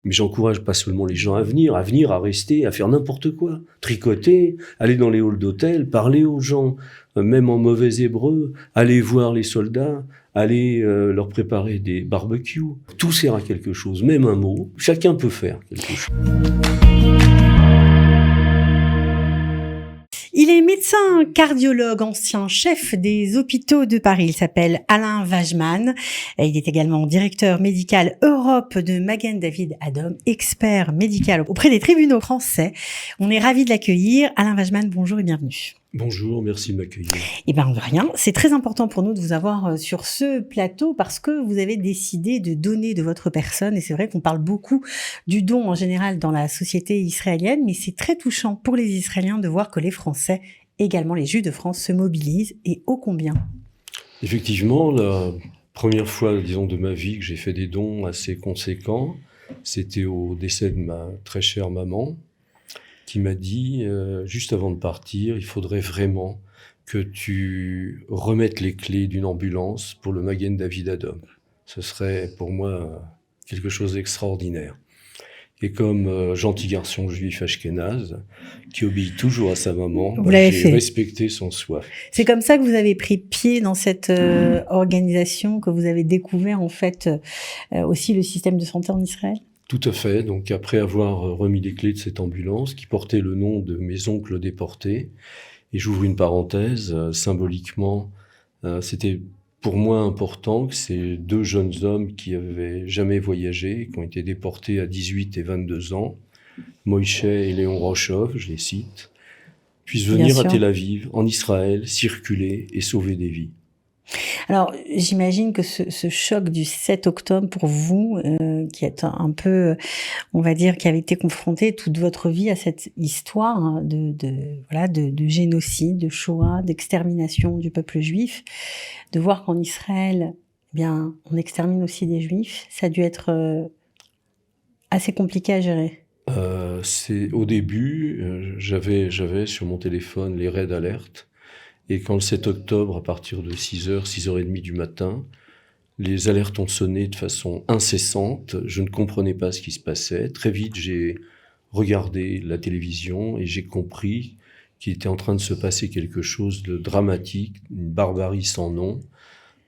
Mais j'encourage pas seulement les gens à venir, à rester, à faire n'importe quoi. Tricoter, aller dans les halls d'hôtel, parler aux gens, même en mauvais hébreu, aller voir les soldats, aller leur préparer des barbecues. Tout sert à quelque chose, même un mot. Chacun peut faire quelque chose. Il est médecin cardiologue, ancien chef des hôpitaux de Paris. Il s'appelle Alain Wajman. Il est également directeur médical Europe de Magen David Adom, expert médical auprès des tribunaux français. On est ravis de l'accueillir. Alain Wajman, bonjour et bienvenue. Bonjour, merci de m'accueillir. Eh ben, de rien. C'est très important pour nous de vous avoir sur ce plateau parce que vous avez décidé de donner de votre personne. Et c'est vrai qu'on parle beaucoup du don en général dans la société israélienne, mais c'est très touchant pour les Israéliens de voir que les Français, également les Juifs de France, se mobilisent et ô combien. Effectivement, la première fois, disons, de ma vie que j'ai fait des dons assez conséquents, c'était au décès de ma très chère maman, qui m'a dit, juste avant de partir, il faudrait vraiment que tu remettes les clés d'une ambulance pour le Magen David Adom. Ce serait pour moi quelque chose d'extraordinaire. Et comme gentil garçon juif ashkénaze, qui obéit toujours à sa maman, j'ai respecté son souhait. C'est comme ça que vous avez pris pied dans cette organisation, que vous avez découvert en fait aussi le système de santé en Israël ? Tout à fait. Donc, après avoir remis les clés de cette ambulance qui portait le nom de mes oncles déportés, et j'ouvre une parenthèse, symboliquement, c'était pour moi important que ces deux jeunes hommes qui avaient jamais voyagé, qui ont été déportés à 18 et 22 ans, Moïse et Léon Rochov, je les cite, puissent venir à Tel Aviv, en Israël, circuler et sauver des vies. Alors, j'imagine que ce choc du 7 octobre pour vous, qui est un peu, on va dire, qui avez été confronté toute votre vie à cette histoire de génocide, de Shoah, d'extermination du peuple juif, de voir qu'en Israël, eh bien, on extermine aussi des juifs, ça a dû être assez compliqué à gérer. Au début, j'avais sur mon téléphone les Red Alert. Et quand le 7 octobre, à partir de 6h, 6h30 du matin, les alertes ont sonné de façon incessante, je ne comprenais pas ce qui se passait. Très vite, j'ai regardé la télévision et j'ai compris qu'il était en train de se passer quelque chose de dramatique, une barbarie sans nom,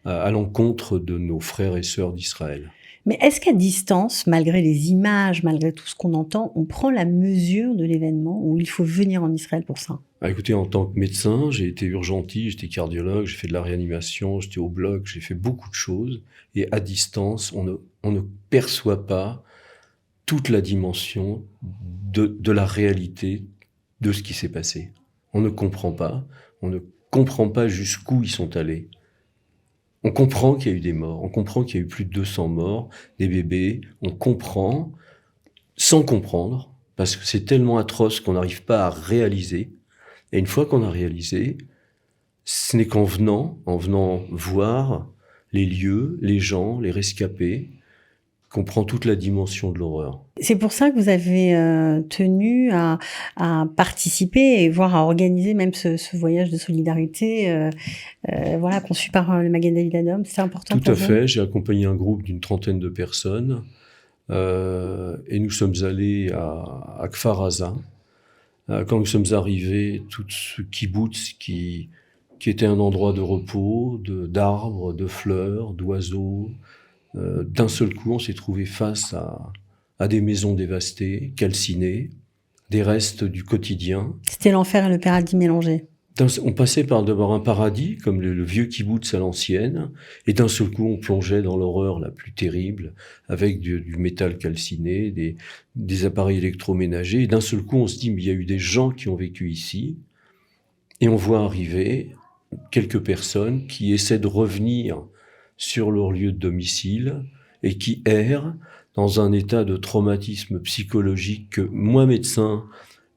à l'encontre de nos frères et sœurs d'Israël. Mais est-ce qu'à distance, malgré les images, malgré tout ce qu'on entend, on prend la mesure de l'événement ou il faut venir en Israël pour ça ? Écoutez, en tant que médecin, j'ai été urgentiste, j'étais cardiologue, j'ai fait de la réanimation, j'étais au bloc, j'ai fait beaucoup de choses. Et à distance, on ne perçoit pas toute la dimension de la réalité de ce qui s'est passé. On ne comprend pas jusqu'où ils sont allés. On comprend qu'il y a eu des morts, on comprend qu'il y a eu plus de 200 morts, des bébés, on comprend sans comprendre, parce que c'est tellement atroce qu'on n'arrive pas à réaliser. Et une fois qu'on a réalisé, ce n'est qu'en venant voir les lieux, les gens, les rescapés, qu'on prend toute la dimension de l'horreur. C'est pour ça que vous avez tenu à participer et voire à organiser même ce voyage de solidarité conçu par le Magen David Adom. C'est important pour vous ? Tout à fait. J'ai accompagné un groupe d'une trentaine de personnes et nous sommes allés à Kfar Aza. Quand nous sommes arrivés, tout ce kibbutz qui était un endroit de repos, d'arbres, de fleurs, d'oiseaux, d'un seul coup, on s'est trouvé face à des maisons dévastées, calcinées, des restes du quotidien. C'était l'enfer et le paradis mélangés. On passait par d'abord un paradis, comme le vieux kibbutz à l'ancienne, et d'un seul coup, on plongeait dans l'horreur la plus terrible, avec du métal calciné, des appareils électroménagers, et d'un seul coup, on se dit, mais il y a eu des gens qui ont vécu ici, et on voit arriver quelques personnes qui essaient de revenir sur leur lieu de domicile, et qui errent dans un état de traumatisme psychologique que moi, médecin,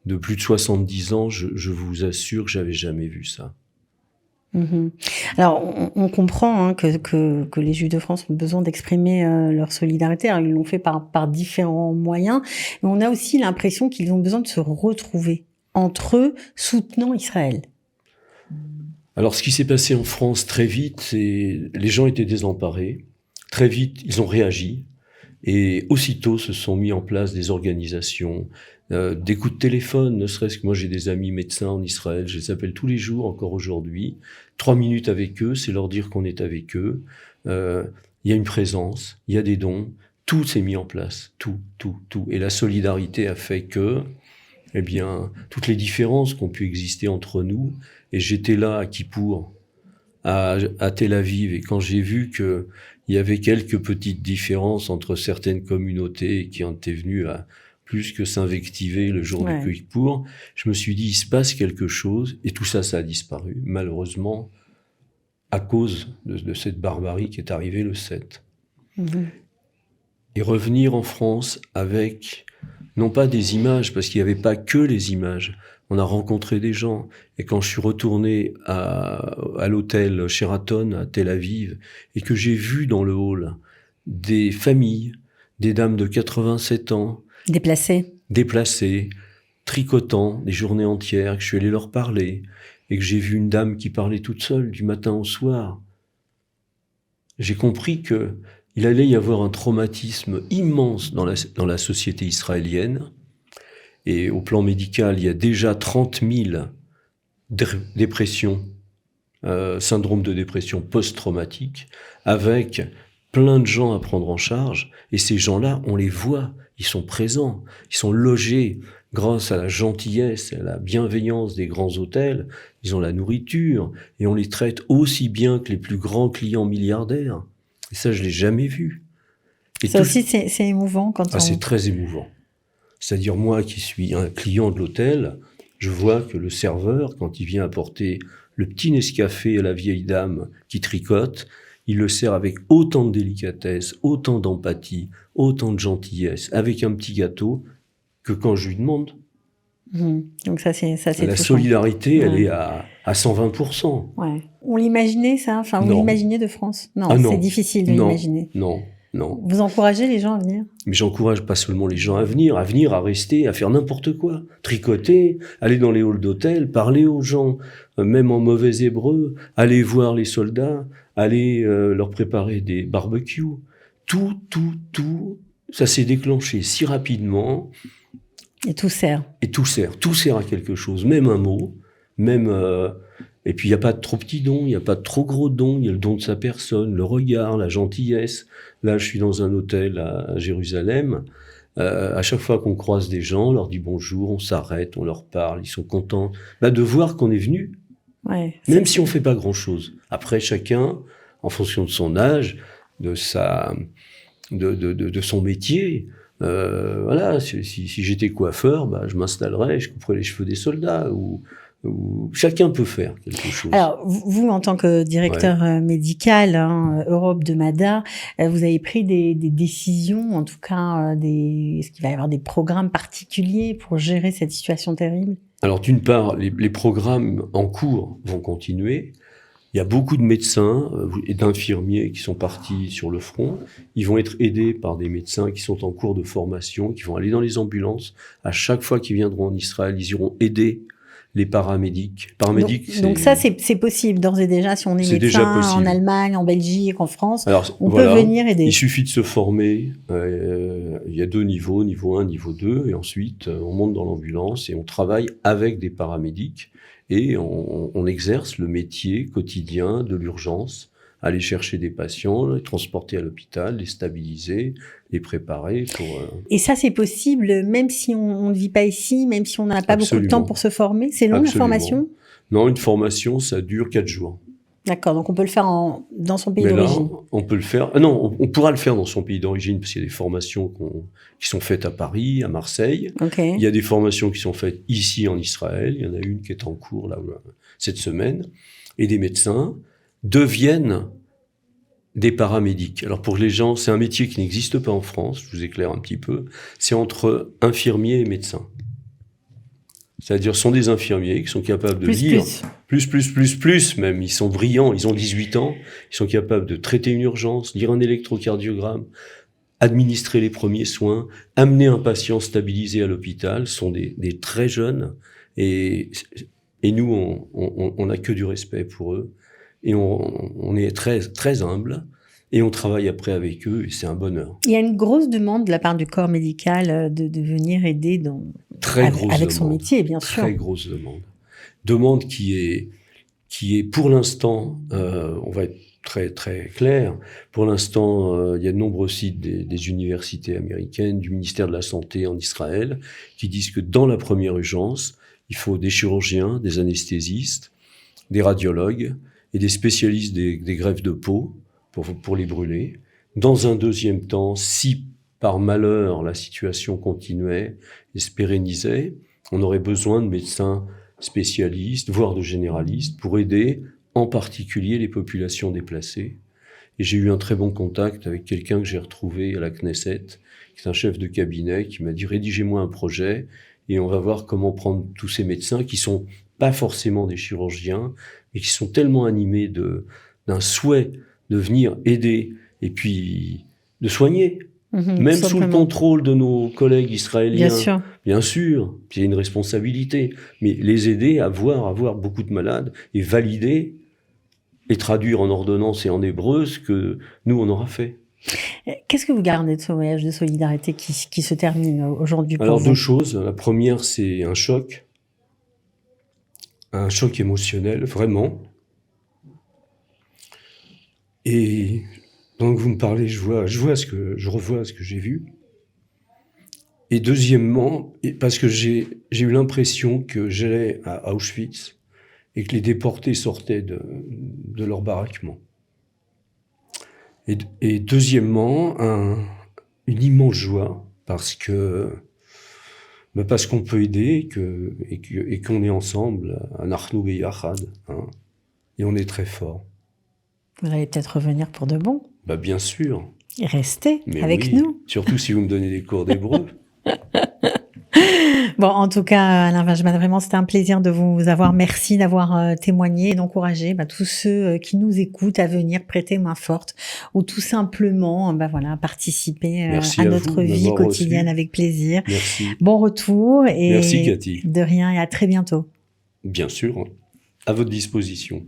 de plus de 70 ans, je vous assure que j'avais jamais vu ça. Mmh. Alors, on comprend que les Juifs de France ont besoin d'exprimer leur solidarité. Alors, ils l'ont fait par différents moyens, mais on a aussi l'impression qu'ils ont besoin de se retrouver entre eux, soutenant Israël. Alors, ce qui s'est passé en France très vite, c'est les gens étaient désemparés. Très vite, ils ont réagi. Et aussitôt se sont mis en place des organisations, des coups de téléphone, ne serait-ce que moi j'ai des amis médecins en Israël, je les appelle tous les jours, encore aujourd'hui. 3 minutes avec eux, c'est leur dire qu'on est avec eux. Il y a une présence, il y a des dons, tout s'est mis en place, tout. Et la solidarité a fait que, eh bien, toutes les différences qui ont pu exister entre nous, et j'étais là à Kippour, à Tel Aviv, et quand j'ai vu que il y avait quelques petites différences entre certaines communautés qui en étaient venues à plus que s'invectiver le jour du Kippour, je me suis dit, il se passe quelque chose, et tout ça, ça a disparu, malheureusement, à cause de cette barbarie qui est arrivée le 7. Et revenir en France avec, non pas des images, parce qu'il n'y avait pas que les images, on a rencontré des gens. Et quand je suis retourné à l'hôtel Sheraton à Tel Aviv, et que j'ai vu dans le hall des familles, des dames de 87 ans, déplacées, tricotant des journées entières, que je suis allé leur parler, et que j'ai vu une dame qui parlait toute seule du matin au soir, j'ai compris que il allait y avoir un traumatisme immense dans la société israélienne. Et au plan médical, il y a déjà 30 000 dépressions, syndrome de dépression post-traumatique, avec plein de gens à prendre en charge. Et ces gens-là, on les voit, ils sont présents, ils sont logés grâce à la gentillesse, à la bienveillance des grands hôtels. Ils ont la nourriture et on les traite aussi bien que les plus grands clients milliardaires. Et ça, je l'ai jamais vu. Et ça aussi, c'est émouvant quand on... c'est très émouvant. C'est-à-dire, moi qui suis un client de l'hôtel, je vois que le serveur, quand il vient apporter le petit Nescafé à la vieille dame qui tricote, il le sert avec autant de délicatesse, autant d'empathie, autant de gentillesse, avec un petit gâteau, que quand je lui demande. Donc ça, c'est la touchant. Solidarité, elle est à 120%. Ouais. On l'imaginait, ça? Enfin, vous l'imaginez de France? Non, c'est difficile de l'imaginer. Non. Vous encouragez les gens à venir? Mais j'encourage pas seulement les gens à venir, à rester, à faire n'importe quoi. Tricoter, aller dans les halls d'hôtel, parler aux gens, même en mauvais hébreu, aller voir les soldats, aller leur préparer des barbecues. Tout, ça s'est déclenché si rapidement. Et tout sert. Tout sert à quelque chose, même un mot, même... Et puis, il n'y a pas de trop petits dons, il n'y a pas de trop gros dons, il y a le don de sa personne, le regard, la gentillesse. Là, je suis dans un hôtel à Jérusalem. À chaque fois qu'on croise des gens, on leur dit bonjour, on s'arrête, on leur parle, ils sont contents de voir qu'on est venu. Ouais, même si on fait pas grand-chose. Après, chacun, en fonction de son âge, de son métier... voilà, si j'étais coiffeur, je m'installerais, je couperais les cheveux des soldats, ou chacun peut faire quelque chose. Alors, vous, en tant que directeur médical Europe de MADA, vous avez pris des décisions, en tout cas, est-ce qu'il va y avoir des programmes particuliers pour gérer cette situation terrible? Alors, d'une part, les programmes en cours vont continuer. Il y a beaucoup de médecins et d'infirmiers qui sont partis sur le front. Ils vont être aidés par des médecins qui sont en cours de formation, qui vont aller dans les ambulances. À chaque fois qu'ils viendront en Israël, ils iront aider les paramédics. Donc ça, c'est possible d'ores et déjà, si on est médecin en Allemagne, en Belgique, en France, on peut venir aider. Il suffit de se former. Il y a 2 niveaux, niveau 1, niveau 2, et ensuite on monte dans l'ambulance et on travaille avec des paramédics. Et on exerce le métier quotidien de l'urgence, aller chercher des patients, les transporter à l'hôpital, les stabiliser, les préparer pour... Et ça, c'est possible même si on ne vit pas ici, même si on n'a pas beaucoup de temps pour se former? C'est long, la formation? Non, une formation, ça dure 4 jours. D'accord, donc on peut le faire dans son pays d'origine. On peut le faire... non, on pourra le faire dans son pays d'origine, parce qu'il y a des formations qui sont faites à Paris, à Marseille. Okay. Il y a des formations qui sont faites ici en Israël. Il y en a une qui est en cours là cette semaine. Et des médecins deviennent des paramédics. Alors pour les gens, c'est un métier qui n'existe pas en France, je vous éclaire un petit peu. C'est entre infirmiers et médecins. C'est-à-dire, ce sont des infirmiers qui sont capables de lire. Plus même. Ils sont brillants, ils ont 18 ans. Ils sont capables de traiter une urgence, lire un électrocardiogramme, administrer les premiers soins, amener un patient stabilisé à l'hôpital. Ce sont des très jeunes. Et nous, on n'a que du respect pour eux. Et on est très, très humble. Et on travaille après avec eux et c'est un bonheur. Il y a une grosse demande de la part du corps médical de venir aider Très grosse avec son demande. métier, bien sûr. Très grosse demande. Demande qui est pour l'instant, on va être très très clair, pour l'instant, il y a de nombreux sites des universités américaines, du ministère de la Santé en Israël, qui disent que dans la première urgence, il faut des chirurgiens, des anesthésistes, des radiologues et des spécialistes des greffes de peau pour les brûler. Dans un deuxième temps, si par malheur la situation continuait et se pérennisait, on aurait besoin de médecins spécialistes, voire de généralistes, pour aider en particulier les populations déplacées. Et j'ai eu un très bon contact avec quelqu'un que j'ai retrouvé à la Knesset, qui est un chef de cabinet, qui m'a dit « Rédigez-moi un projet et on va voir comment prendre tous ces médecins qui sont pas forcément des chirurgiens, mais qui sont tellement animés d'un souhait de venir aider et puis de soigner, même sous le contrôle de nos collègues israéliens. Bien sûr, il y a une responsabilité, mais les aider à voir beaucoup de malades et valider et traduire en ordonnance et en hébreu ce que nous, on aura fait. Qu'est-ce que vous gardez de ce voyage de solidarité qui se termine aujourd'hui pour vous? Alors, deux choses. La première, c'est un choc émotionnel, vraiment. Et donc vous me parlez, je revois ce que j'ai vu. Et deuxièmement, parce que j'ai eu l'impression que j'allais à Auschwitz et que les déportés sortaient de leur baraquement. Et deuxièmement, une immense joie parce qu'on peut aider et qu'on est ensemble, à Nachnu Beyachad, hein, et on est très fort. Vous allez peut-être revenir pour de bon. Bien sûr. Et rester avec nous. Surtout si vous me donnez des cours d'hébreu. Bon, en tout cas, Alain Wajman, vraiment, c'était un plaisir de vous avoir. Merci d'avoir témoigné et d'encourager tous ceux qui nous écoutent à venir prêter main forte ou tout simplement participer à notre vie quotidienne avec plaisir. Merci. Bon retour. Et merci, Cathy. De rien et à très bientôt. Bien sûr, à votre disposition.